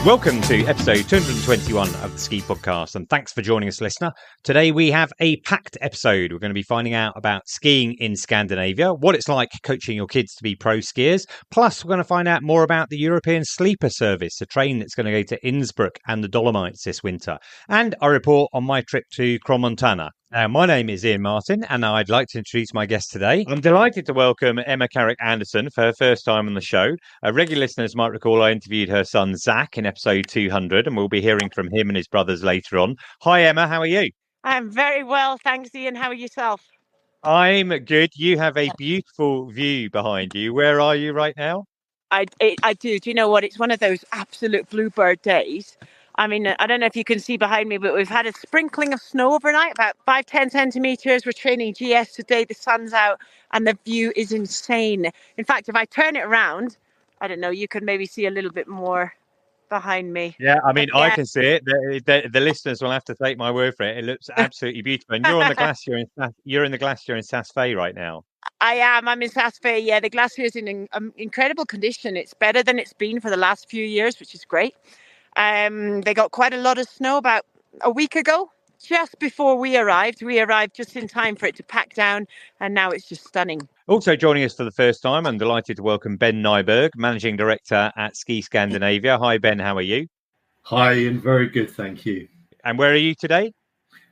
Welcome to episode 221 of the Ski Podcast, and thanks for joining us, listener. Today we have a packed episode. We're going to be finding out about skiing in Scandinavia, what it's like coaching your kids to be pro skiers. Plus, we're going to find out more about the European Sleeper Service, a train that's going to go to Innsbruck and the Dolomites this winter, and a report on my trip to Crans-Montana. My name is Iain Martin, and I'd like to introduce my guest today. I'm delighted to welcome Emma Carrick-Anderson for her first time on the show. Regular listeners might recall I interviewed her son Zak in episode 200, and we'll be hearing from him and his brothers later on. Hi, Emma. How are you? I'm very well, thanks, Iain. How are yourself? I'm good. You have a beautiful view behind you. Where are you right now? I do. Do you know what? It's one of those absolute bluebird days. I mean, I don't know if you can see behind me, but we've had a sprinkling of snow overnight, about 5-10 centimetres. We're training GS today. The sun's out and the view is insane. In fact, if I turn it around, I don't know, you could maybe see a little bit more behind me. Yeah, I mean, I can see it. The listeners will have to take my word for it. It looks absolutely beautiful. And you're on the glacier you're in the glacier in Saas Fee right now. I am. I'm in Saas Fee. Yeah, the glacier is in incredible condition. It's better than it's been for the last few years, which is great. They got quite a lot of snow about a week ago, just before we arrived. We arrived just in time for it to pack down, and now it's just stunning. Also joining us for the first time, I'm delighted to welcome Ben Nyberg, Managing Director at Ski Scandinavia. Hi, Ben. How are you? Hi, Ian. Very good, thank you. And where are you today?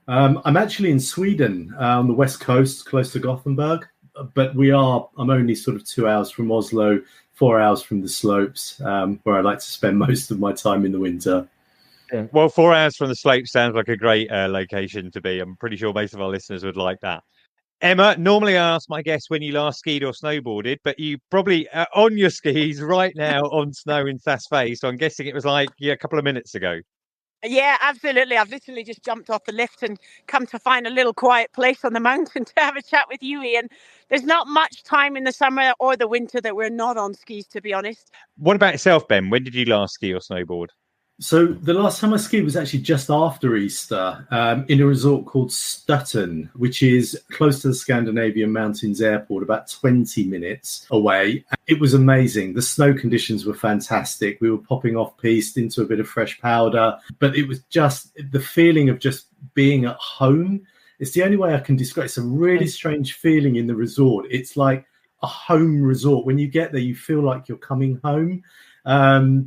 I'm actually in Sweden, on the west coast, close to Gothenburg. But I'm only sort of 2 hours from Oslo, 4 hours from the slopes, where I like to spend most of my time in the winter. Yeah. Well, 4 hours from the slopes sounds like a great location to be. I'm pretty sure most of our listeners would like that. Emma, normally I ask my guests when you last skied or snowboarded, but you probably are on your skis right now on snow in Saas Fee. So I'm guessing it was like a couple of minutes ago. Yeah, absolutely. I've literally just jumped off the lift and come to find a little quiet place on the mountain to have a chat with you, Iain. There's not much time in the summer or the winter that we're not on skis, to be honest. What about yourself, Ben? When did you last ski or snowboard? So the last time I skied was actually just after Easter, in a resort called Stöten, which is close to the Scandinavian Mountain Airport, about 20 minutes away. It was amazing. The snow conditions were fantastic. We were popping off piste into a bit of fresh powder, but it was just the feeling of just being at home. It's the only way I can describe it. It's a really strange feeling in the resort. It's like a home resort. When you get there, you feel like you're coming home.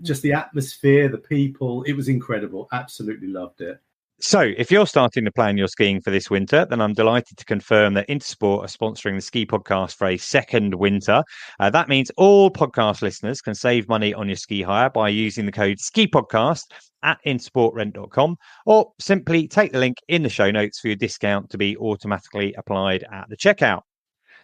Just the atmosphere, the people, it was incredible. Absolutely loved it. So if you're starting to plan your skiing for this winter, then I'm delighted to confirm that Intersport are sponsoring the Ski Podcast for a second winter. That means all podcast listeners can save money on your ski hire by using the code SKIPODCAST at intersportrent.com, or simply take the link in the show notes for your discount to be automatically applied at the checkout.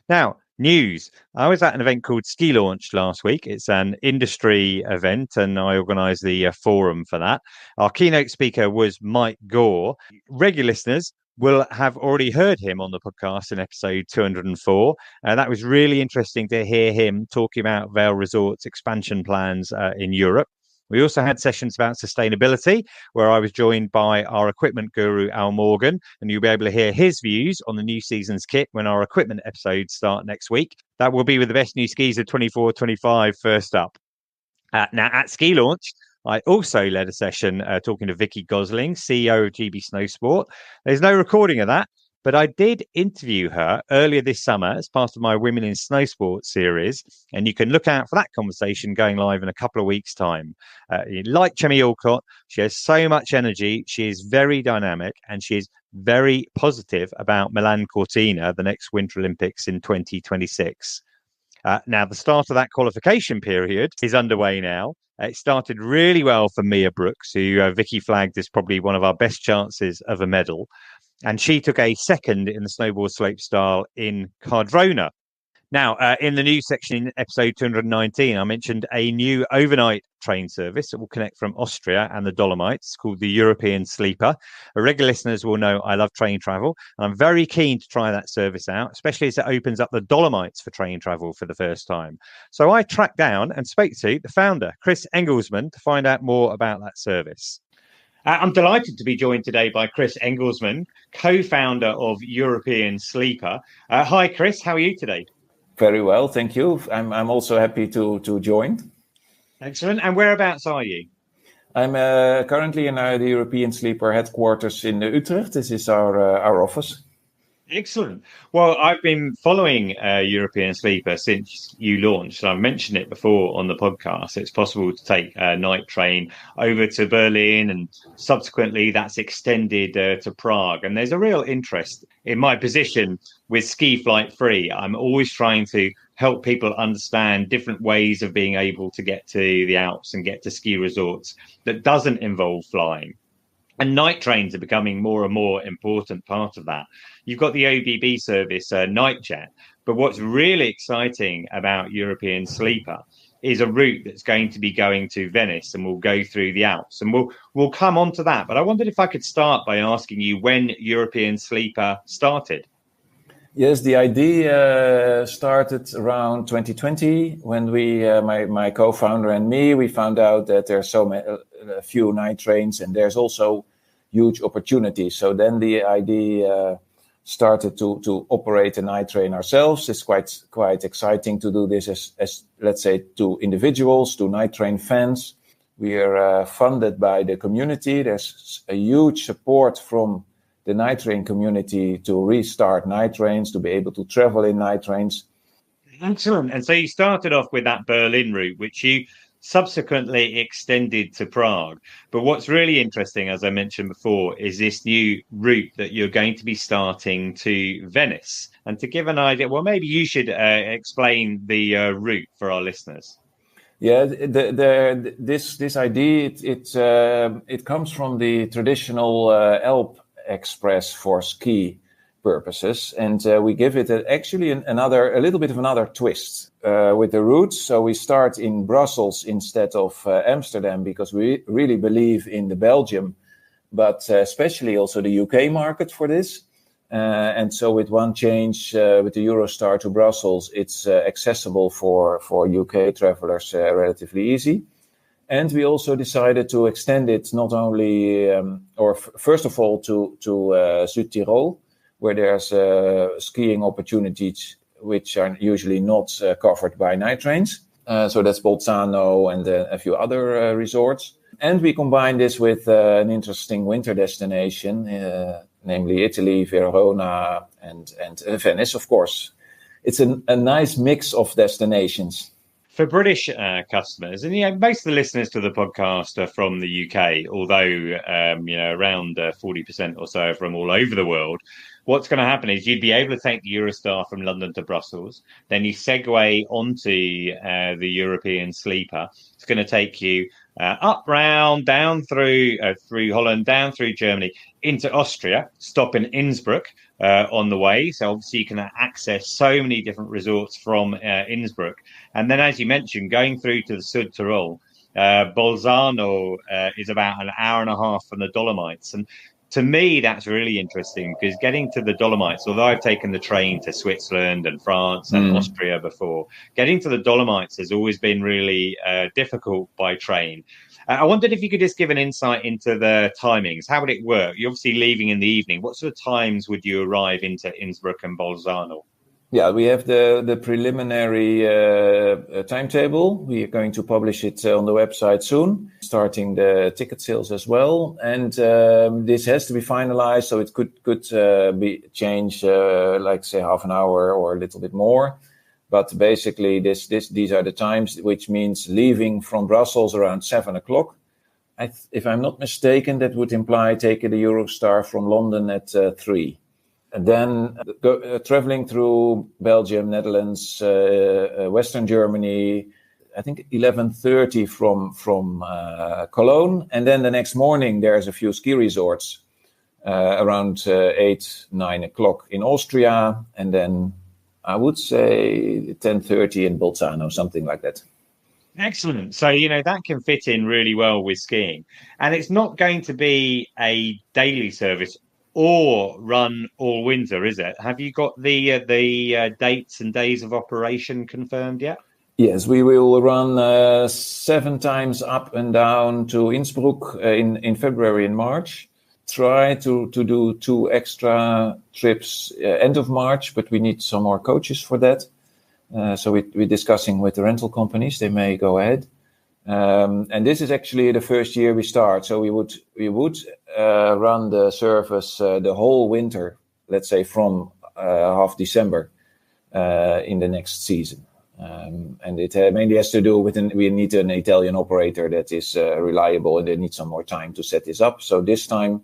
Now, news. I was at an event called Ski Launch last week. It's an industry event, and I organised the forum for that. Our keynote speaker was Mike Goar. Regular listeners will have already heard him on the podcast in episode 204. That was really interesting to hear him talking about Vail Resorts expansion plans in Europe. We also had sessions about sustainability, where I was joined by our equipment guru, Al Morgan, and you'll be able to hear his views on the new season's kit when our equipment episodes start next week. That will be with the best new skis of 24-25 first up. Now, at Ski Launch, I also led a session talking to Vicky Gosling, CEO of GB Snowsport. There's no recording of that, but I did interview her earlier this summer as part of my Women in Snowsport series, and you can look out for that conversation going live in a couple of weeks' time. Like Chemi Alcott, she has so much energy, she is very dynamic, and she is very positive about Milan Cortina, the next Winter Olympics in 2026. Now, the start of that qualification period is underway now. It started really well for Mia Brookes, who Vicky flagged as probably one of our best chances of a medal. And she took a second in the snowboard slopestyle in Cardrona. Now, in the news section in episode 219, I mentioned a new overnight train service that will connect from Austria and the Dolomites called the European Sleeper. Regular listeners will know I love train travel, and I'm very keen to try that service out, especially as it opens up the Dolomites for train travel for the first time. So I tracked down and spoke to the founder, Chris Engelsman, to find out more about that service. I'm delighted to be joined today by Chris Engelsman, co-founder of European Sleeper. Hi, Chris. How are you today? Very well, thank you. I'm also happy to join. Excellent. And whereabouts are you? I'm currently in the European Sleeper headquarters in Utrecht. This is our office. Excellent. Well, I've been following European Sleeper since you launched. I've mentioned it before on the podcast. It's possible to take a night train over to Berlin, and subsequently that's extended to Prague. And there's a real interest in my position with Ski Flight Free. I'm always trying to help people understand different ways of being able to get to the Alps and get to ski resorts that doesn't involve flying. And night trains are becoming more and more important part of that. You've got the OBB service, NightJet. But what's really exciting about European Sleeper is a route that's going to be going to Venice, and we'll go through the Alps. And we'll come on to that. But I wondered if I could start by asking you when European Sleeper started. Yes, the idea started around 2020 when we, my co-founder and me, we found out that there's a few night trains and there's also huge opportunities. So then the idea started to operate a night train ourselves. It's quite exciting to do this as let's say, to individuals, to night train fans. We are funded by the community. There's a huge support from the night train community to restart night trains, to be able to travel in night trains. Excellent. And so you started off with that Berlin route, which you subsequently extended to Prague. But what's really interesting, as I mentioned before, is this new route that you're going to be starting to Venice. And to give an idea, well, maybe you should explain the route for our listeners. Yeah, this idea, it comes from the traditional Alp Express for ski purposes, and we give it a little bit of another twist with the routes. So we start in Brussels instead of Amsterdam, because we really believe in the Belgium, but especially also the UK market for this. And so with one change with the Eurostar to Brussels, it's accessible for UK travelers relatively easy. And we also decided to extend it not only, first of all, to Südtirol, where there's skiing opportunities which are usually not covered by night trains. So that's Bolzano and a few other resorts. And we combine this with an interesting winter destination, namely Italy, Verona, and Venice, of course. It's a nice mix of destinations. For British customers, and most of the listeners to the podcast are from the UK, although around 40% or so are from all over the world. What's going to happen is you'd be able to take the Eurostar from London to Brussels, then you segue onto the European Sleeper. It's going to take you up round, down through Holland, down through Germany, into Austria, stop in Innsbruck on the way. So obviously you can access so many different resorts from Innsbruck. And then, as you mentioned, going through to the Südtirol, Bolzano is about an hour and a half from the Dolomites. And to me, that's really interesting, because getting to the Dolomites, although I've taken the train to Switzerland and France and Austria before, getting to the Dolomites has always been really difficult by train. I wondered if you could just give an insight into the timings. How would it work? You're obviously leaving in the evening. What sort of times would you arrive into Innsbruck and Bolzano? Yeah, we have the preliminary timetable. We are going to publish it on the website soon, starting the ticket sales as well. And this has to be finalized, so it could be changed, like say half an hour or a little bit more. But basically, these are the times, which means leaving from Brussels around 7:00. If I'm not mistaken, that would imply taking the Eurostar from London at 3. And then traveling through Belgium, Netherlands, Western Germany, I think 11:30 from Cologne. And then the next morning, there's a few ski resorts around 8, 9 o'clock in Austria. And then I would say 10:30 in Bolzano, something like that. Excellent. So, that can fit in really well with skiing. And it's not going to be a daily service or run all winter, is it? Have you got the dates and days of operation confirmed yet? Yes, we will run 7 times up and down to Innsbruck in February and March. Try to do 2 extra trips end of March, but we need some more coaches for that. So we're discussing with the rental companies. They may go ahead. And this is actually the first year we start. So we would run the service the whole winter, let's say from half December in the next season. And it mainly has to do with we need an Italian operator that is reliable, and they need some more time to set this up. So this time,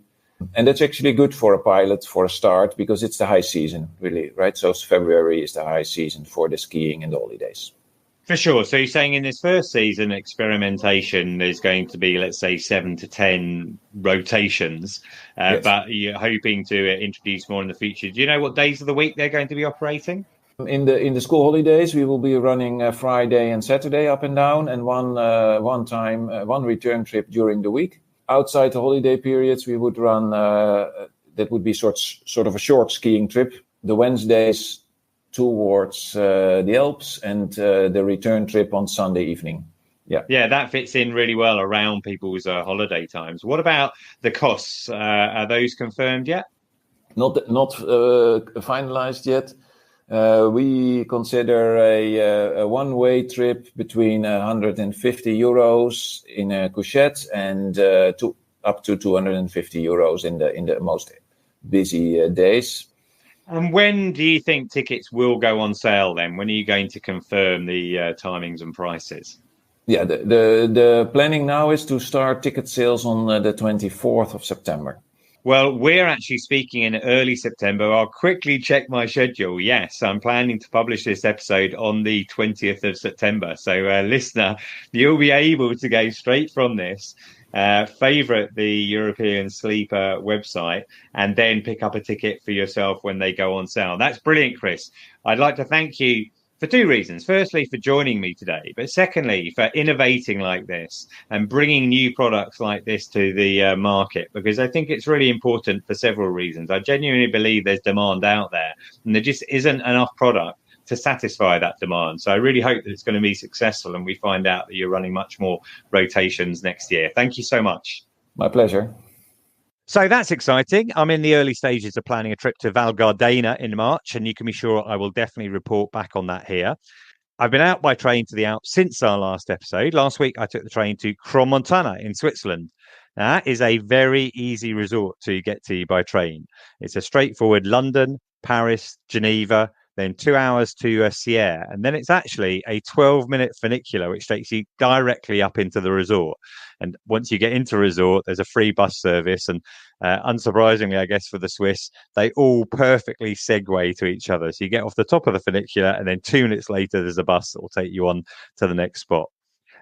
and that's actually good for a pilot for a start, because it's the high season, really, right? So February is the high season for the skiing and the holidays. For sure. So you're saying in this first season experimentation, there's going to be, let's say, 7 to 10 rotations, yes. But you're hoping to introduce more in the future. Do you know what days of the week they're going to be operating? In the school holidays, we will be running Friday and Saturday up and down, and one return trip during the week. Outside the holiday periods, we would run that would be sort of a short skiing trip. The Wednesdays towards the Alps, and the return trip on Sunday evening. Yeah, that fits in really well around people's holiday times. What about the costs? Are those confirmed yet? Not finalized yet. We consider a one-way trip between 150 euros in a couchette and up to 250 euros in the most busy days. And when do you think tickets will go on sale then? When are you going to confirm the timings and prices? Yeah, the planning now is to start ticket sales on the 24th of September. Well, we're actually speaking in early September. I'll quickly check my schedule. Yes, I'm planning to publish this episode on the 20th of September. So, listener, you'll be able to go straight from this, favourite the European Sleeper website, and then pick up a ticket for yourself when they go on sale. That's brilliant, Chris. I'd like to thank you for two reasons. Firstly, for joining me today, but secondly, for innovating like this and bringing new products like this to the market, because I think it's really important for several reasons. I genuinely believe there's demand out there, and there just isn't enough product to satisfy that demand. So I really hope that it's going to be successful, and we find out that you're running much more rotations next year. Thank you so much. My pleasure. So that's exciting. I'm in the early stages of planning a trip to Val Gardena in March, and you can be sure I will definitely report back on that here. I've been out by train to the Alps since our last episode. Last week, I took the train to Crans-Montana in Switzerland. Now, that is a very easy resort to get to by train. It's a straightforward London, Paris, Geneva, then 2 hours to Sierre. And then it's actually a 12-minute funicular, which takes you directly up into the resort. And once you get into resort, there's a free bus service. And unsurprisingly, I guess, for the Swiss, they all perfectly segue to each other. So you get off the top of the funicular, and then 2 minutes later, there's a bus that will take you on to the next spot.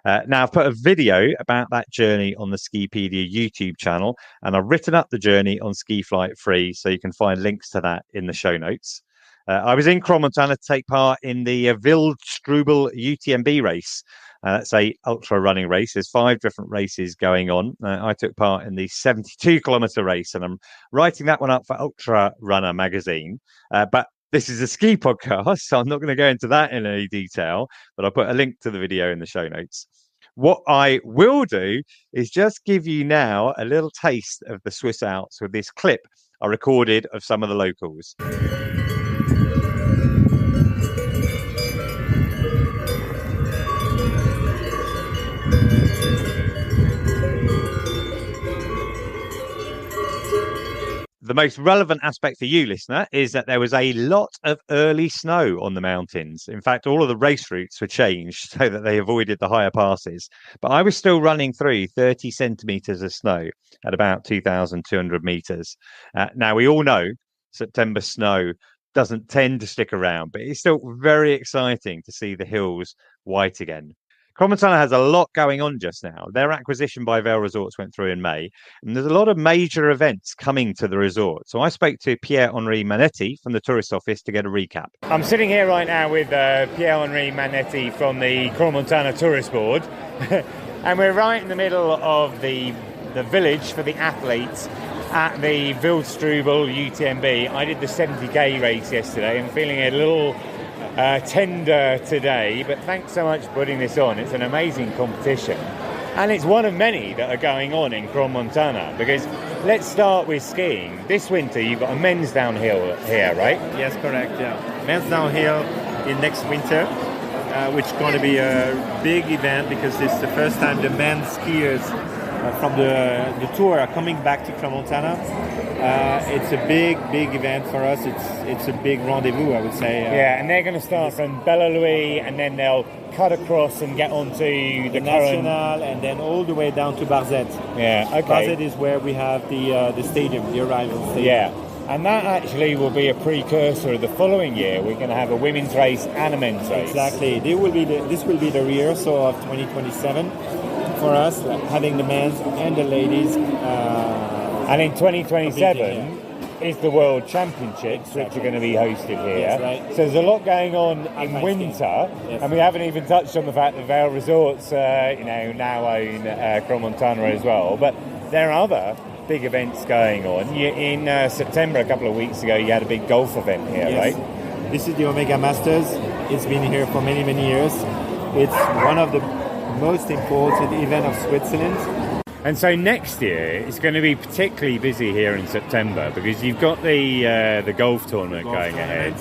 Now, I've put a video about that journey on the Skipedia YouTube channel, and I've written up the journey on Ski Flight Free, so you can find links to that in the show notes. I was in Crans-Montana to take part in the Wildstrubel UTMB race. That's a ultra running race. There's 5 different races going on. I took part in the 72-kilometer race, and I'm writing that one up for Ultra Runner magazine. But this is a ski podcast, so I'm not going to go into that in any detail, but I'll put a link to the video in the show notes. What I will do is just give you now a little taste of the Swiss Alps with this clip I recorded of some of the locals. The most relevant aspect for you, listener, is that there was a lot of early snow on the mountains. In fact, all of the race routes were changed so that they avoided the higher passes. But I was still running through 30 centimetres of snow at about 2,200 metres. Now, we all know September snow doesn't tend to stick around, but it's still very exciting to see the hills white again. Crans-Montana has a lot going on just now. Their acquisition by Vail Resorts went through in May, and there's a lot of major events coming to the resort. So I spoke to Pierre Henri Mainetti from the tourist office to get a recap. I'm sitting here right now with Pierre Henri Mainetti from the Crans-Montana Tourist Board, and we're right in the middle of the village for the athletes at the Wildstrubel UTMB. I did the 70k race yesterday. I'm feeling a little tender today, but thanks so much for putting this on. It's an amazing competition, and it's one of many that are going on in Crans-Montana, because let's start with skiing. This winter you've got a men's downhill here, right? Yes, correct. Yeah, men's downhill in next winter. which is going to be a big event because it's the first time the men's skiers from the tour are coming back to Crans-Montana. It's a big event for us. It's a big rendezvous, I would say. And they're going to start from Bellalois, and then they'll cut across and get onto the National, and then all the way down to Barzet. Yeah, okay. Barzet is where we have the stadium, the arrival stadium. Yeah. And that actually will be a precursor of the following year. We're going to have a women's race and a men's race. Exactly. This will be the rehearsal of 2027 for us, having the men's and the ladies. And in 2027 is the World Championships, which are going to be hosted here. Yes, right. So there's a lot going on in winter, and we haven't even touched on the fact that Vail Resorts, now own Crans-Montana as well. But there are other big events going on. In September, a couple of weeks ago, you had a big golf event here, right? This is the Omega Masters. It's been here for many, many years. It's one of the most important events of Switzerland. And so next year, it's going to be particularly busy here in September because you've got the golf tournament going ahead.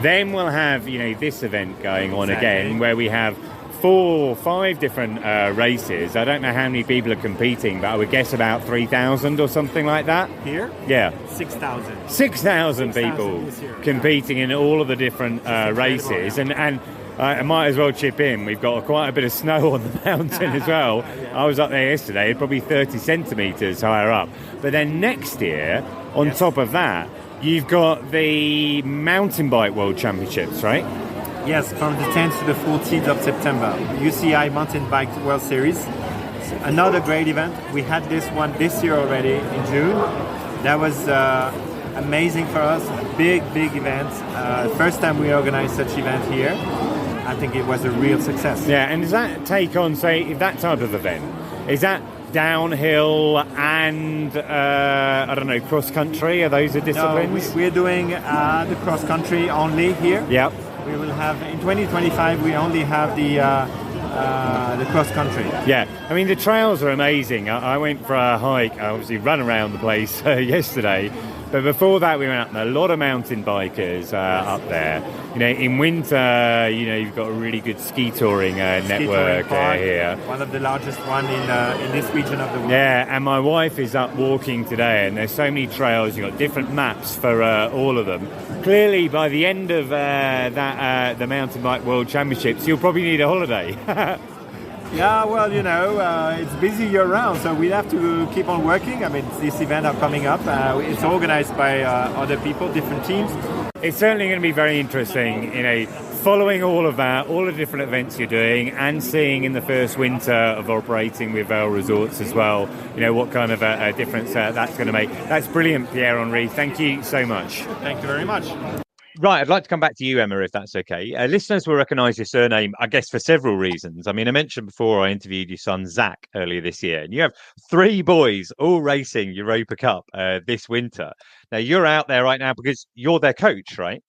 Then we'll have, this event going on again where we have 4 or 5 different races. I don't know how many people are competing, but I would guess about 3,000 or something like that. Here? Yeah. 6,000. 6,000 people competing in all of the different races. And I might as well chip in. We've got quite a bit of snow on the mountain as well. I was up there yesterday, probably 30 centimetres higher up. But then next year, on top of that, you've got the Mountain Bike World Championships, right? Yes, from the 10th to the 14th of September. UCI Mountain Bike World Series. Another great event. We had this one this year already in June. That was amazing for us. Big event. First time we organized such event here. I think it was a real success. Yeah, and does that take on, say, that type of event? Is that downhill and, cross country? Are those the disciplines? No, we're doing the cross country only here. Yep. We will have, in 2025, we only have the cross country. Yeah, I mean, the trails are amazing. I went for a hike, I obviously ran around the place yesterday. But before that, we went up, and a lot of mountain bikers up there. In winter, you've got a really good ski touring network here. One of the largest one in this region of the world. Yeah, and my wife is up walking today, and there's so many trails. You've got different maps for all of them. Clearly, by the end of the Mountain Bike World Championships, you'll probably need a holiday. Yeah, well, it's busy year-round, so we have to keep on working. I mean, these events are coming up. It's organized by other people, different teams. It's certainly going to be very interesting, following all of that, all the different events you're doing, and seeing in the first winter of operating with Vail Resorts as well, what kind of a difference that's going to make. That's brilliant, Pierre Henri. Thank you so much. Thank you very much. Right, I'd like to come back to you, Emma, if that's okay. Listeners will recognise your surname, I guess, for several reasons. I mean, I mentioned before I interviewed your son, Zak, earlier this year, and you have 3 boys all racing Europa Cup this winter. Now, you're out there right now because you're their coach, right?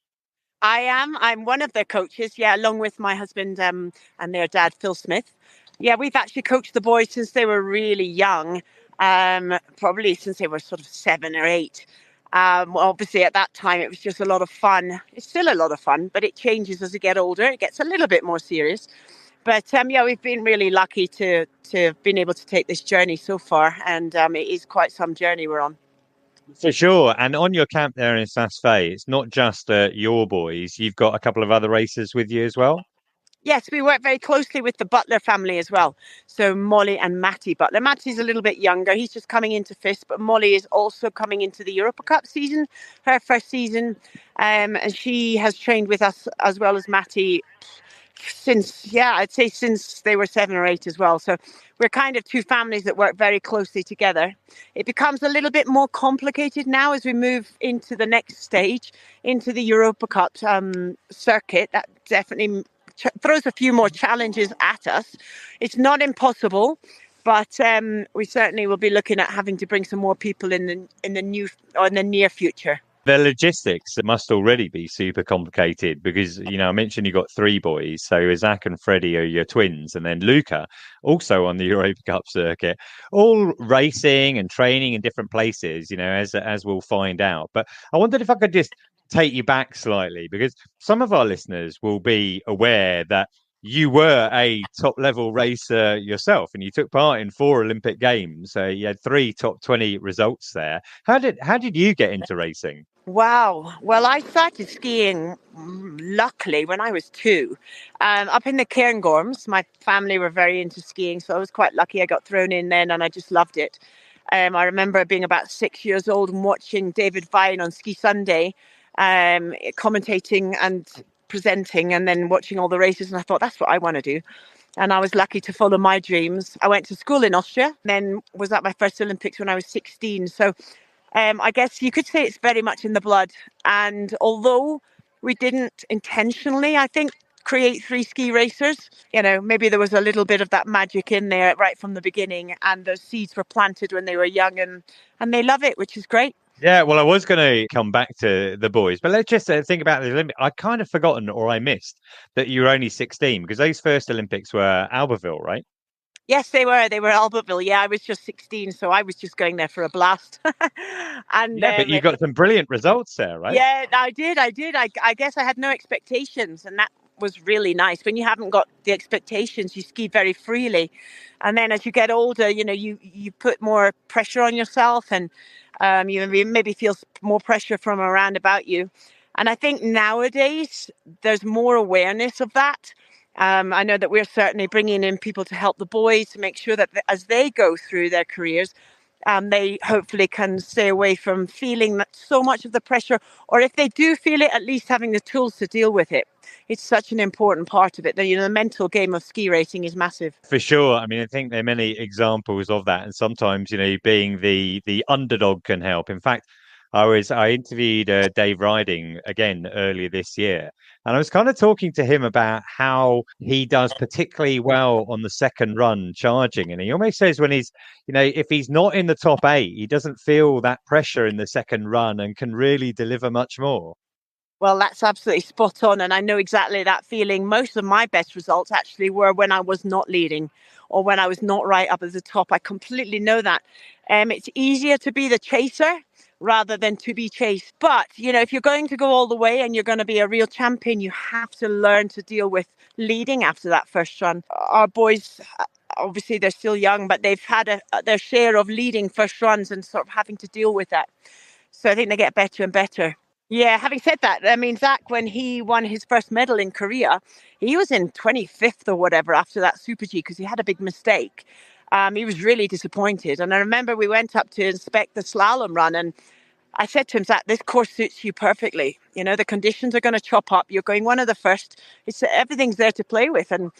I am. I'm one of their coaches, along with my husband and their dad, Phil Smith. Yeah, we've actually coached the boys since they were really young, probably since they were sort of 7 or 8. Obviously, at that time, it was just a lot of fun. It's still a lot of fun, but it changes as you get older. It gets a little bit more serious. But we've been really lucky to have been able to take this journey so far. And it is quite some journey we're on. For sure. And on your camp there in Saas Fee, it's not just your boys. You've got a couple of other racers with you as well? Yes, we work very closely with the Butler family as well. So Molly and Matty Butler. Matty's a little bit younger. He's just coming into FIS, but Molly is also coming into the Europa Cup season, her first season. And she has trained with us as well as Matty since they were 7 or 8 as well. So we're kind of 2 families that work very closely together. It becomes a little bit more complicated now as we move into the next stage, into the Europa Cup circuit. That definitely throws a few more challenges at us. It's not impossible, but we certainly will be looking at having to bring some more people in the near future. The logistics must already be super complicated because, I mentioned you got 3 boys. So Zak and Freddie are your twins. And then Luca, also on the Europa Cup circuit, all racing and training in different places, as we'll find out. But I wondered if I could just take you back slightly, because some of our listeners will be aware that you were a top level racer yourself, and you took part in 4 Olympic Games. So you had 3 top 20 results there. How did you get into racing? Wow. Well, I started skiing, luckily, when I was 2, up in the Cairngorms. My family were very into skiing, so I was quite lucky. I got thrown in then, and I just loved it. I remember being about 6 years old and watching David Ryding on Ski Sunday, commentating and presenting, and then watching all the races. And I thought, that's what I want to do. And I was lucky to follow my dreams. I went to school in Austria, then was at my first Olympics when I was 16. So I guess you could say it's very much in the blood. And although we didn't intentionally, I think, create 3 ski racers, maybe there was a little bit of that magic in there right from the beginning, and those seeds were planted when they were young, and they love it, which is great. Yeah, well, I was going to come back to the boys, but let's just think about the Olympics. I kind of forgotten, or I missed, that you were only 16, because those first Olympics were Albertville, right? Yes, they were. They were Albertville. Yeah, I was just 16, so I was just going there for a blast. And but you got some brilliant results there, right? Yeah, I did. I guess I had no expectations, and that was really nice. When you haven't got the expectations, you ski very freely. And then as you get older, you put more pressure on yourself, and you maybe feel more pressure from around about you. And I think nowadays there's more awareness of that. I know that we're certainly bringing in people to help the boys to make sure that as they go through their careers, they hopefully can stay away from feeling that so much of the pressure, or if they do feel it, at least having the tools to deal with it. It's such an important part of it. The mental game of ski racing is massive. For sure. I mean, I think there are many examples of that, and sometimes being the underdog can help. In fact, I interviewed Dave Ryding again earlier this year, and I was kind of talking to him about how he does particularly well on the second run charging. And he almost says when he's, if he's not in the top 8, he doesn't feel that pressure in the second run and can really deliver much more. Well, that's absolutely spot on. And I know exactly that feeling. Most of my best results actually were when I was not leading or when I was not right up at the top. I completely know that. It's easier to be the chaser rather than to be chased. But, if you're going to go all the way and you're going to be a real champion, you have to learn to deal with leading after that first run. Our boys, obviously they're still young, but they've had their share of leading first runs and sort of having to deal with that. So I think they get better and better. Yeah, having said that, I mean, Zak, when he won his first medal in Korea, he was in 25th or whatever after that Super G because he had a big mistake. He was really disappointed. And I remember we went up to inspect the slalom run, and I said to him, Zak, this course suits you perfectly. The conditions are going to chop up. You're going one of the first. Everything's there to play with. And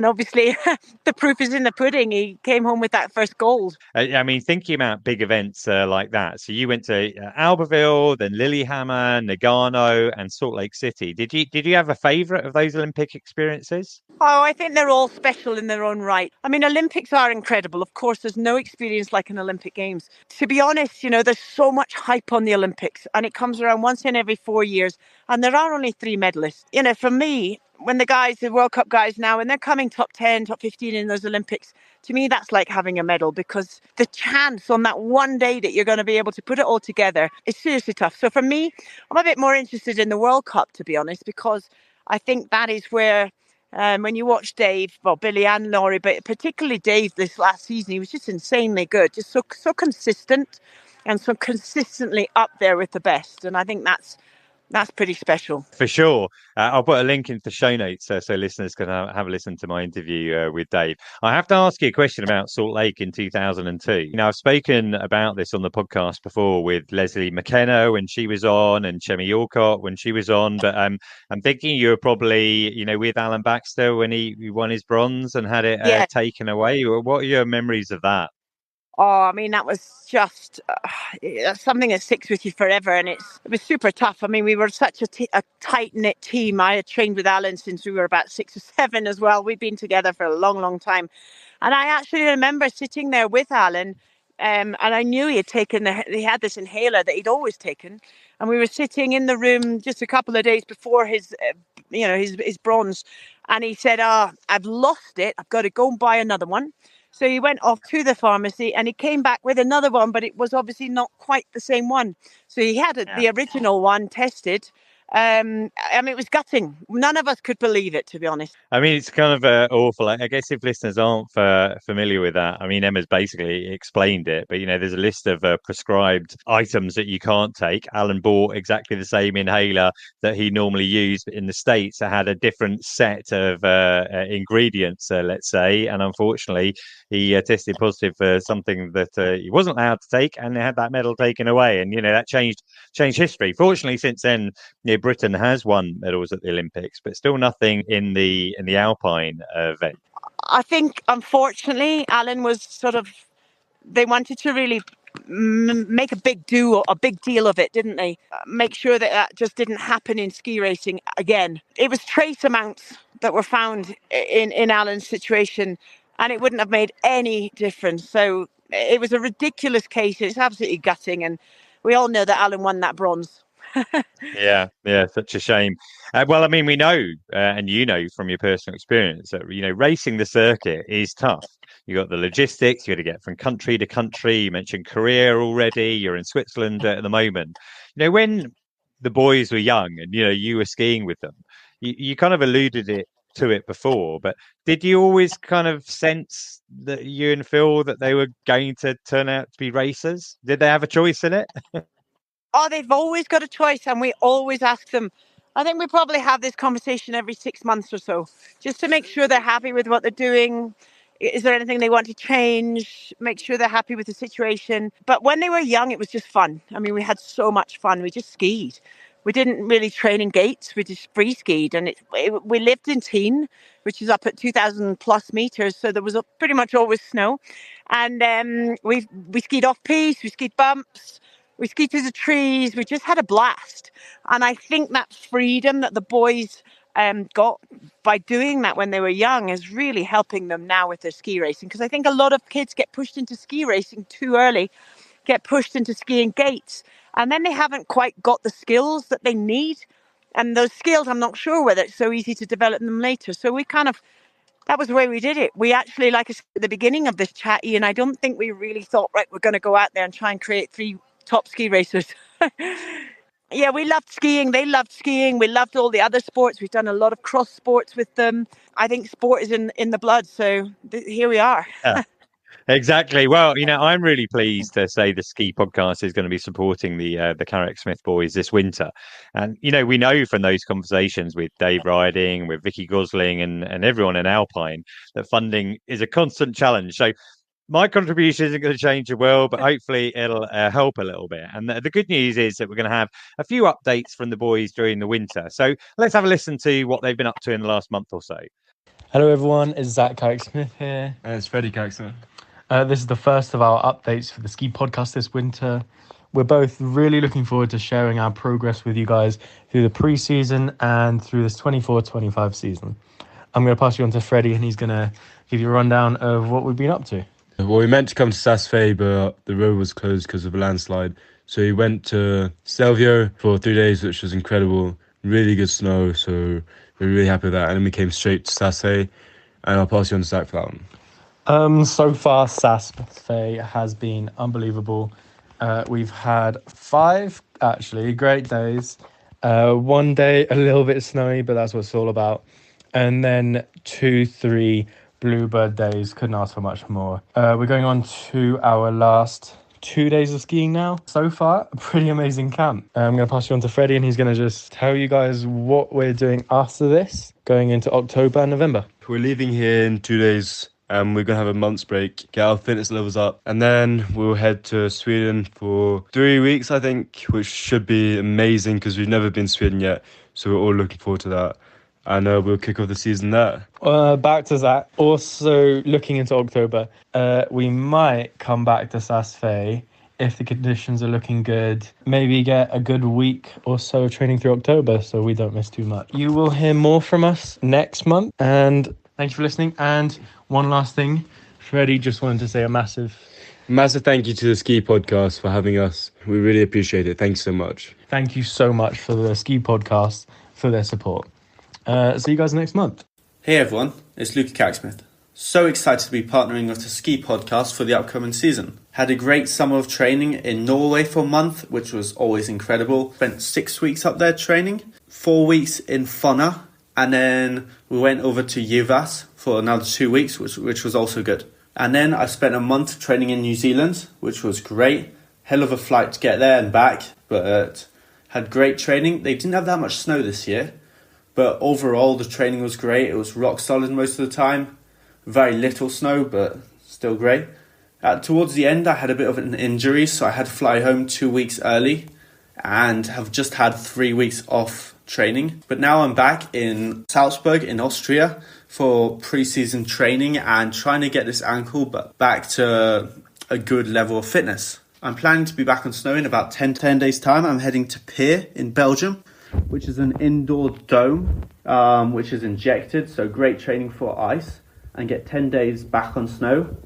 obviously, the proof is in the pudding. He came home with that first gold. I mean, thinking about big events like that. So you went to Albertville, then Lillehammer, Nagano, and Salt Lake City. Did you have a favourite of those Olympic experiences? Oh, I think they're all special in their own right. I mean, Olympics are incredible. Of course, there's no experience like an Olympic Games. To be honest, there's so much hype on the Olympics, and it comes around once in every 4 years. And there are only 3 medalists. For me, when the World Cup guys now, when they're coming top 10, top 15 in those Olympics, to me, that's like having a medal, because the chance on that one day that you're going to be able to put it all together is seriously tough. So for me, I'm a bit more interested in the World Cup, to be honest, because I think that is where, when you watch Dave, well, Billy and Laurie, but particularly Dave this last season, he was just insanely good, just so consistent and so consistently up there with the best. And I think that's pretty special. For sure. I'll put a link into the show notes so listeners can have a listen to my interview with Dave. I have to ask you a question about Salt Lake in 2002. I've spoken about this on the podcast before with Lesley McKenna when she was on, and Chemi Alcott when she was on. But I'm thinking you were probably, with Alain Baxter when he won his bronze and had it taken away. What are your memories of that? Oh, I mean, that was just something that sticks with you forever. And it was super tough. I mean, we were such a tight-knit team. I had trained with Alain since we were about 6 or 7 as well. We'd been together for a long, long time. And I actually remember sitting there with Alain, and I knew he had this inhaler that he'd always taken. And we were sitting in the room just a couple of days before his bronze. And he said, I've lost it. I've got to go and buy another one. So he went off to the pharmacy and he came back with another one, but it was obviously not quite the same one. So he had the original one tested, I mean, it was gutting. None of us could believe it, to be honest. I mean, it's kind of awful. I guess if listeners aren't familiar with that, I mean, Emma's basically explained it, but, there's a list of prescribed items that you can't take. Alan bought exactly the same inhaler that he normally used, but in the States, it had a different set of ingredients, let's say. And unfortunately, he tested positive for something that he wasn't allowed to take, and they had that medal taken away. And, that changed history. Fortunately, since then, Britain has won medals at the Olympics, but still nothing in the Alpine event. I think, unfortunately, Alan was they wanted to really make a big deal of it, didn't they? Make sure that just didn't happen in ski racing again. It was trace amounts that were found in Alan's situation, and it wouldn't have made any difference. So it was a ridiculous case. It's absolutely gutting, and we all know that Alan won that bronze. Yeah, such a shame. Well, I mean, we know, and from your personal experience, that racing the circuit is tough. You got the logistics. You got to get from country to country. You mentioned Korea already. You're in Switzerland at the moment. When the boys were young, and you were skiing with them, you kind of alluded to it before. But did you always kind of sense that you and Phil that they were going to turn out to be racers? Did they have a choice in it? Oh, they've always got a choice, and we always ask them. I think we probably have this conversation every 6 months or so, just to make sure they're happy with what they're doing. Is there anything they want to change? Make sure they're happy with the situation. But when they were young, it was just fun. I mean, we had so much fun. We just skied. We didn't really train in gates. We just free skied. And we lived in Teen, which is up at 2,000 plus meters. So there was pretty much always snow. And we skied off-piste, we skied bumps. We skied through the trees. We just had a blast. And I think that freedom that the boys got by doing that when they were young is really helping them now with their ski racing. Because I think a lot of kids get pushed into ski racing too early, get pushed into skiing gates, and then they haven't quite got the skills that they need. And those skills, I'm not sure whether it's so easy to develop them later. So that was the way we did it. We actually, like I said at the beginning of this chat, Iain, I don't think we really thought, right, we're going to go out there and try and create 3 top ski racers. Yeah, we loved skiing. They loved skiing. We loved all the other sports. We've done a lot of cross sports with them. I think sport is in the blood. So here we are. Yeah, exactly. Well, I'm really pleased to say the Ski Podcast is going to be supporting the Carrick-Smith boys this winter. And, we know from those conversations with Dave Ryding, with Vicky Gosling and everyone in Alpine that funding is a constant challenge. So my contribution isn't going to change the world, but hopefully it'll help a little bit. And the good news is that we're going to have a few updates from the boys during the winter. So let's have a listen to what they've been up to in the last month or so. Hello, everyone. It's Zak Carrick-Smith here. And it's Freddie Carrick-Smith. This is the first of our updates for the Ski Podcast this winter. We're both really looking forward to sharing our progress with you guys through the pre-season and through this 24-25 season. I'm going to pass you on to Freddie, and he's going to give you a rundown of what we've been up to. Well, we meant to come to Saas Fee, but the road was closed because of a landslide. So we went to Stelvio for 3 days, which was incredible. Really good snow, so we're really happy with that. And then we came straight to Saas Fee, and I'll pass you on to Zak for that one. So far, Saas Fee has been unbelievable. We've had 5, actually, great days. 1 day, a little bit snowy, but that's what it's all about. And then 2, 3 Bluebird days. Couldn't ask for much more. We're going on to our last 2 days of skiing now. So far, a pretty amazing camp. I'm going to pass you on to Freddie, and he's going to just tell you guys what we're doing after this, going into October and November. We're leaving here in 2 days. We're going to have a month's break, get our fitness levels up, and then we'll head to Sweden for 3 weeks, I think, which should be amazing because we've never been to Sweden yet. So we're all looking forward to that. And we'll kick off the season there. Back to Zak. Also, looking into October, we might come back to Saas Fee if the conditions are looking good. Maybe get a good week or so of training through October so we don't miss too much. You will hear more from us next month. And thank you for listening. And one last thing, Freddie just wanted to say a massive thank you to the Ski Podcast for having us. We really appreciate it. Thanks so much. Thank you so much for the Ski Podcast for their support. See you guys next month. Hey everyone, it's Luke Carrick-Smith. So excited to be partnering with the Ski Podcast for the upcoming season. Had a great summer of training in Norway for a month, which was always incredible. Spent 6 weeks up there training, 4 weeks in Fonna, and then we went over to Jyväs for another 2 weeks, which was also good. And then I spent a month training in New Zealand, which was great. Hell of a flight to get there and back, but had great training. They didn't have that much snow this year, but overall the training was great. It was rock solid most of the time. Very little snow, but still great. Towards the end, I had a bit of an injury, so I had to fly home 2 weeks early and have just had 3 weeks off training. But now I'm back in Salzburg in Austria for pre-season training and trying to get this ankle back to a good level of fitness. I'm planning to be back on snow in about 10 days' time. I'm heading to Pierre in Belgium, which is an indoor dome, which is injected, so great training for ice, and get 10 days back on snow.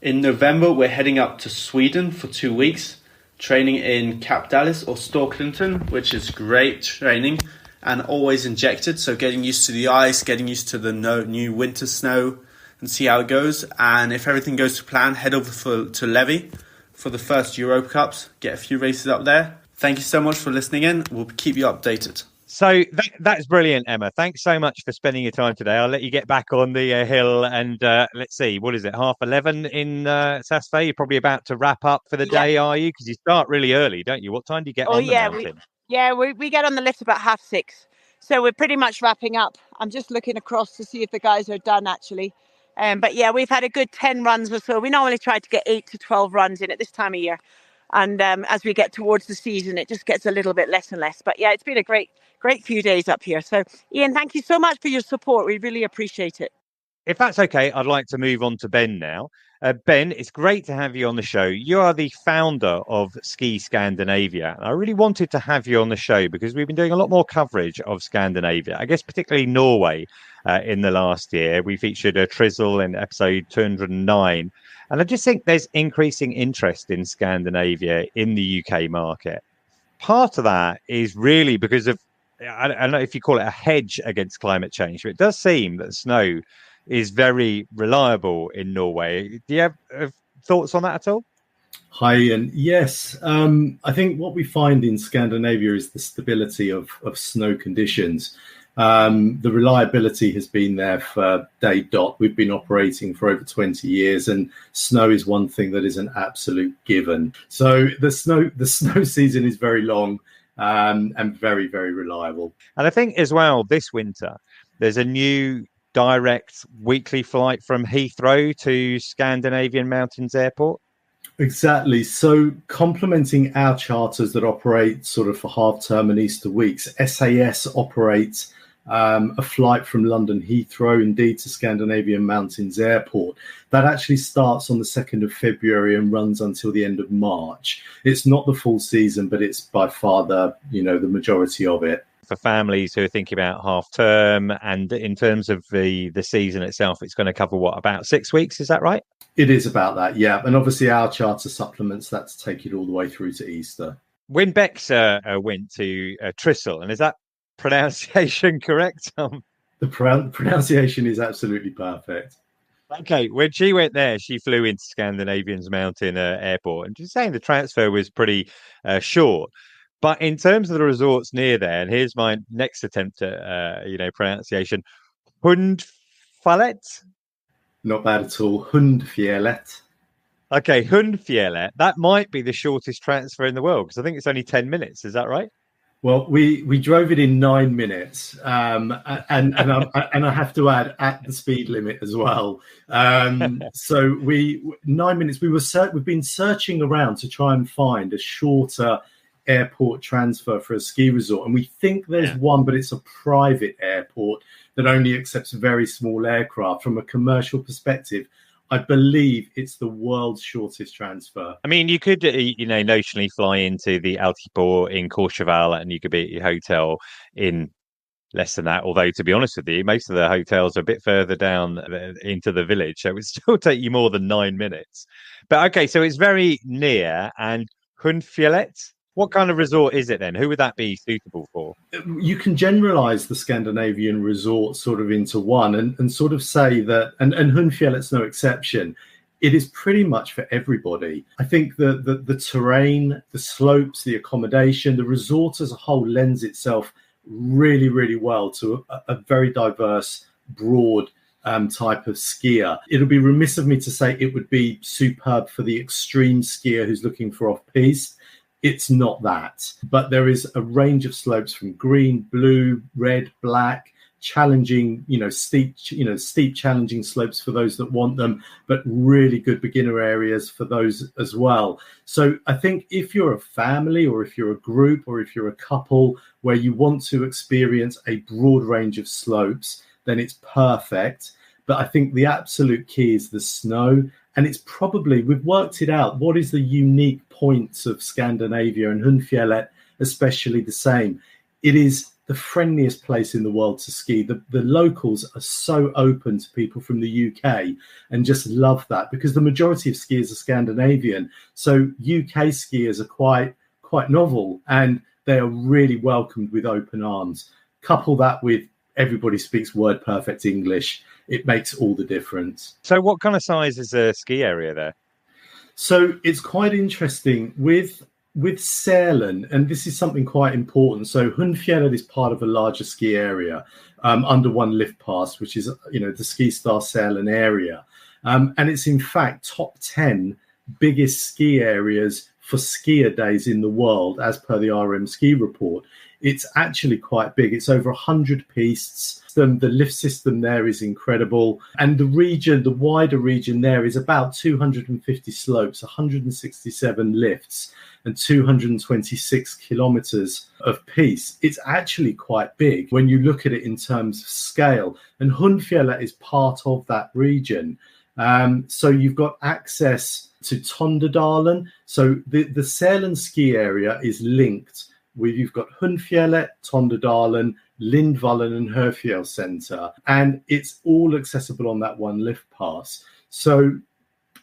In November, we're heading up to Sweden for 2 weeks, training in Kapdalis or Storklinten, which is great training and always injected. So getting used to the ice, getting used to the new winter snow and see how it goes. And if everything goes to plan, head over to Levy for the first Europa Cups, get a few races up there. Thank you so much for listening in. We'll keep you updated. So that's brilliant, Emma. Thanks so much for spending your time today. I'll let you get back on the hill and let's see, what is it, 11:30 in Saas Fee? You're probably about to wrap up for the day, are you? Because you start really early, don't you? What time do you get on the mountain? We get on the lift about 6:30. So we're pretty much wrapping up. I'm just looking across to see if the guys are done, actually. But yeah, we've had a good 10 runs or so. We normally try to get 8 to 12 runs in at this time of year. And as we get towards the season, it just gets a little bit less and less. But yeah, it's been a great few days up here. So Iain, thank you so much for your support. We really appreciate it. If that's okay, I'd like to move on to Ben now. Ben, it's great to have you on the show. You are the founder of Ski Scandinavia. I really wanted to have you on the show because we've been doing a lot more coverage of Scandinavia, I guess particularly Norway in the last year. We featured Trysil in episode 209. And I just think there's increasing interest in Scandinavia in the UK market. Part of that is really because of, I don't know if you call it a hedge against climate change, but it does seem that snow is very reliable in Norway. Do you have thoughts on that at all? Hi, Iain. Yes, I think what we find in Scandinavia is the stability of snow conditions. The reliability has been there for day dot. We've been operating for over 20 years and snow is one thing that is an absolute given. So the snow season is very long and very, very reliable. And I think as well, this winter, there's a new direct weekly flight from Heathrow to Scandinavian Mountain Airport. Exactly. So complementing our charters that operate sort of for half term and Easter weeks, SAS operates a flight from London Heathrow, indeed, to Scandinavian Mountain Airport. That actually starts on the 2nd of February and runs until the end of March. It's not the full season, but it's by far the majority of it. For families who are thinking about half term, and in terms of the season itself, it's going to cover about 6 weeks, is that right? It is about that, yeah. And obviously our charter supplements that to take it all the way through to Easter. When Bex went to Trysil, and is that pronunciation correct? The pronunciation is absolutely perfect. Okay, when she went there, she flew into Scandinavian's Mountain Airport, and she's saying the transfer was pretty short. But in terms of the resorts near there, and here's my next attempt at pronunciation, Hundfjellet. Not bad at all. Hundfjellet. Okay, Hundfjellet. That might be the shortest transfer in the world because I think it's only 10 minutes. Is that right? Well, we drove it in 9 minutes, and I have to add at the speed limit as well. So 9 minutes. We've been searching around to try and find a shorter airport transfer for a ski resort, and we think there's one, but it's a private airport that only accepts very small aircraft. From a commercial perspective, I believe it's the world's shortest transfer. I mean, you could, notionally fly into the Altiport in Courchevel and you could be at your hotel in less than that. Although, to be honest with you, most of the hotels are a bit further down into the village. So it would still take you more than 9 minutes. But okay, so it's very near. And Hundfjellet, what kind of resort is it then? Who would that be suitable for? You can generalize the Scandinavian resort sort of into one and sort of say that, and Hundfjellet's no exception. it is pretty much for everybody. I think the terrain, the slopes, the accommodation, the resort as a whole lends itself really, really well to a very diverse, broad type of skier. It'll be remiss of me to say it would be superb for the extreme skier who's looking for off-piste. It's not that, but there is a range of slopes from green, blue, red, black, challenging, steep challenging slopes for those that want them, but really good beginner areas for those as well. So I think if you're a family or if you're a group or if you're a couple where you want to experience a broad range of slopes, then it's perfect. But I think the absolute key is the snow. And it's probably, we've worked it out, what is the unique points of Scandinavia, and Hundfjellet especially the same. It is the friendliest place in the world to ski. The locals are so open to people from the UK and just love that, because the majority of skiers are Scandinavian. So UK skiers are quite novel, and they are really welcomed with open arms. Couple that with everybody speaks word perfect English. It makes all the difference. So what kind of size is the ski area there? So it's quite interesting with Sälen, and this is something quite important. So Hundfjellet is part of a larger ski area under one lift pass, which is, the Ski Star Sälen area. And it's in fact top 10 biggest ski areas for skier days in the world, as per the RM Ski Report. It's actually quite big. It's over 100 pistes. The lift system there is incredible. And the wider region there is about 250 slopes, 167 lifts, and 226 kilometers of piste. It's actually quite big when you look at it in terms of scale. And Hundfjellet is part of that region. So you've got access to Tondedalen. So the Sälen ski area is linked with, you've got Hundfjellet, Tondedalen, Lindvallen and Herfjell Centre, and it's all accessible on that one lift pass. So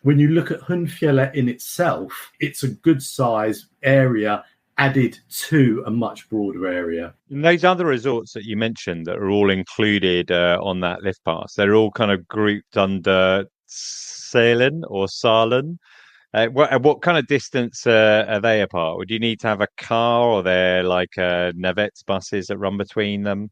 when you look at Hundfjellet in itself, it's a good size area added to a much broader area. And those other resorts that you mentioned that are all included on that lift pass, they're all kind of grouped under Sälen or Salen. What kind of distance are they apart? Would you need to have a car, or they're like navettes buses that run between them?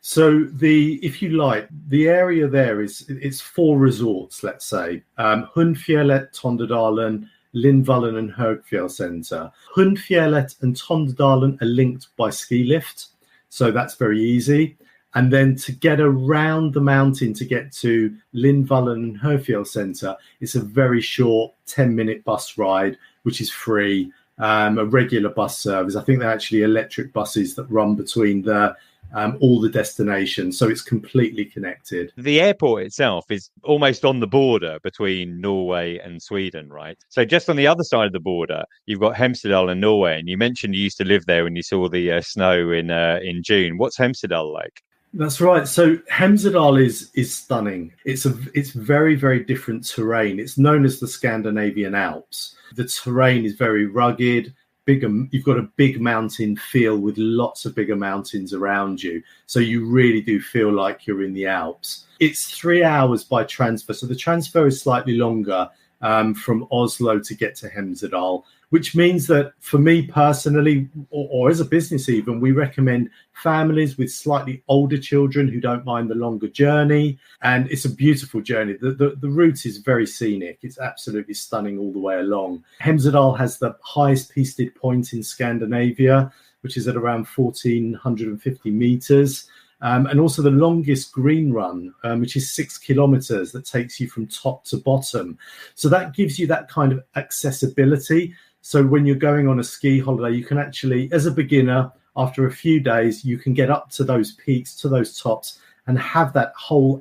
So if you like, the area there it's 4 resorts, let's say. Hundfjellet, Tondedalen, Lindvallen and Herfjell Centre. Hundfjellet and Tondedalen are linked by ski lift, so that's very easy. And then to get around the mountain to get to Lindvallen and Herfjell Centre, it's a very short 10-minute bus ride, which is free, a regular bus service. I think they're actually electric buses that run between all the destinations. So it's completely connected. The airport itself is almost on the border between Norway and Sweden, right? So just on the other side of the border, you've got Hemsedal in Norway. And you mentioned you used to live there when you saw the snow in June. What's Hemsedal like? That's right. So Hemsedal is stunning. It's very, very different terrain. It's known as the Scandinavian Alps. The terrain is very rugged, bigger. You've got a big mountain feel with lots of bigger mountains around you. So you really do feel like you're in the Alps. It's 3 hours by transfer. So the transfer is slightly longer from Oslo to get to Hemsedal, which means that for me personally, or as a business even, we recommend families with slightly older children who don't mind the longer journey. And it's a beautiful journey. The route is very scenic. It's absolutely stunning all the way along. Hemsedal has the highest pisted point in Scandinavia, which is at around 1,450 meters. And also the longest green run, which is 6 kilometers, that takes you from top to bottom. So that gives you that kind of accessibility. So when you're going on a ski holiday, you can actually, as a beginner, after a few days, you can get up to those peaks, to those tops, and have that whole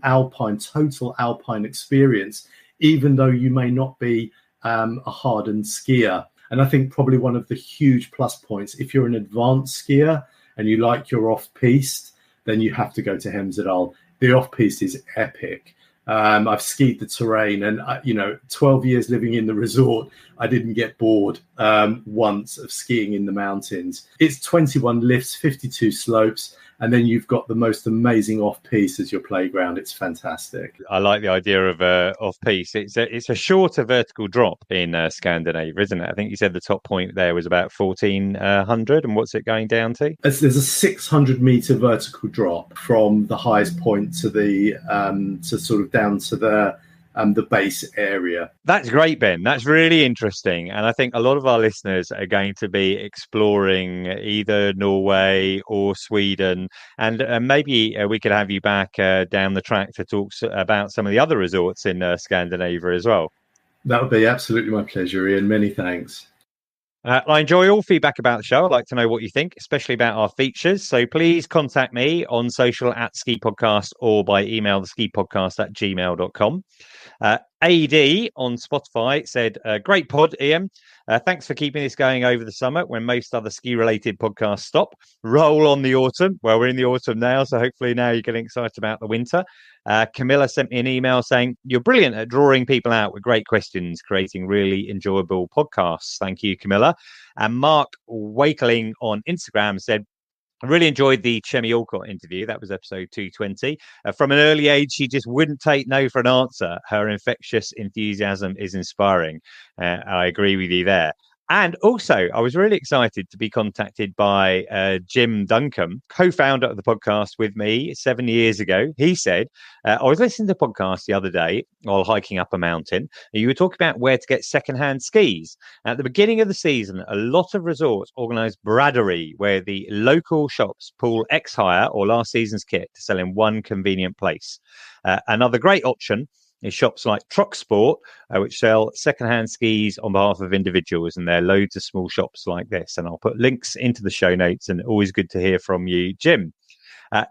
total alpine experience, even though you may not be a hardened skier. And I think probably one of the huge plus points, if you're an advanced skier and you like your off-piste, then you have to go to Hemsedal. The off-piste is epic. I've skied the terrain, and 12 years living in the resort, I didn't get bored once of skiing in the mountains. It's 21 lifts, 52 slopes, and then you've got the most amazing off-piste as your playground. It's fantastic. I like the idea of off-piste. It's a shorter vertical drop in Scandinavia, isn't it? I think you said the top point there was about 1,400, and what's it going down to? There's a 600-meter vertical drop from the highest point to the to sort of down to the base area. That's great, Ben. That's really interesting. And I think a lot of our listeners are going to be exploring either Norway or Sweden. And maybe we could have you back down the track to talk about some of the other resorts in Scandinavia as well. That would be absolutely my pleasure, Ian. Many thanks. I enjoy all feedback about the show. I'd like to know what you think, especially about our features. So please contact me on social at Ski Podcast or by email, theskipodcast@gmail.com. AD on Spotify said, great pod, Ian. Thanks for keeping this going over the summer when most other ski-related podcasts stop. Roll on the autumn. Well, we're in the autumn now, so hopefully now you're getting excited about the winter. Camilla sent me an email saying, you're brilliant at drawing people out with great questions, creating really enjoyable podcasts. Thank you, Camilla. And Mark Wakeling on Instagram said, I really enjoyed the Chemi Alcott interview. That was episode 220. From an early age, she just wouldn't take no for an answer. Her infectious enthusiasm is inspiring. I agree with you there. And also, I was really excited to be contacted by Jim Duncombe, co-founder of the podcast with me 7 years ago. He said, I was listening to the podcast the other day while hiking up a mountain. And you were talking about where to get secondhand skis. At the beginning of the season, a lot of resorts organise braderie, where the local shops pool ex-hire or last season's kit to sell in one convenient place. Another great option is shops like Troksport, which sell secondhand skis on behalf of individuals, and there are loads of small shops like this. And I'll put links into the show notes, and always good to hear from you, Jim.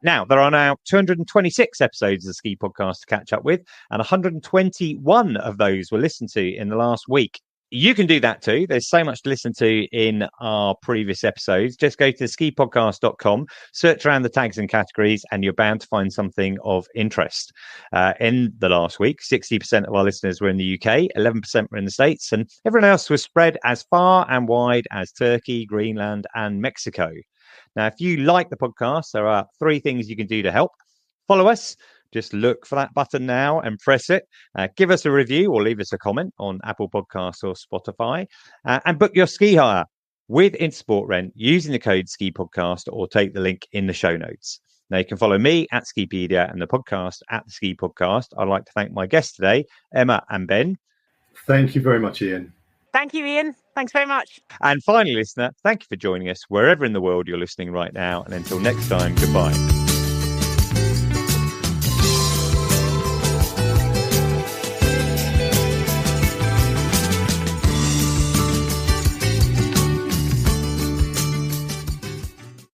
Now, there are now 226 episodes of the Ski Podcast to catch up with, and 121 of those were listened to in the last week. You can do that too. There's so much to listen to in our previous episodes. Just go to skipodcast.com, search around the tags and categories, and you're bound to find something of interest. In the last week, 60% of our listeners were in the UK, 11% were in the States, and everyone else was spread as far and wide as Turkey, Greenland, and Mexico. Now, if you like the podcast, there are 3 things you can do to help. Follow us. Just look for that button now and press it. Give us a review or leave us a comment on Apple Podcasts or Spotify. And book your ski hire with Intersport Rent using the code Ski Podcast, or take the link in the show notes. Now, you can follow me at Skipedia and the podcast at the Ski Podcast. I'd like to thank my guests today, Emma and Ben. Thank you very much, Ian. Thank you, Ian. Thanks very much. And finally, listener, thank you for joining us wherever in the world you're listening right now. And until next time, goodbye.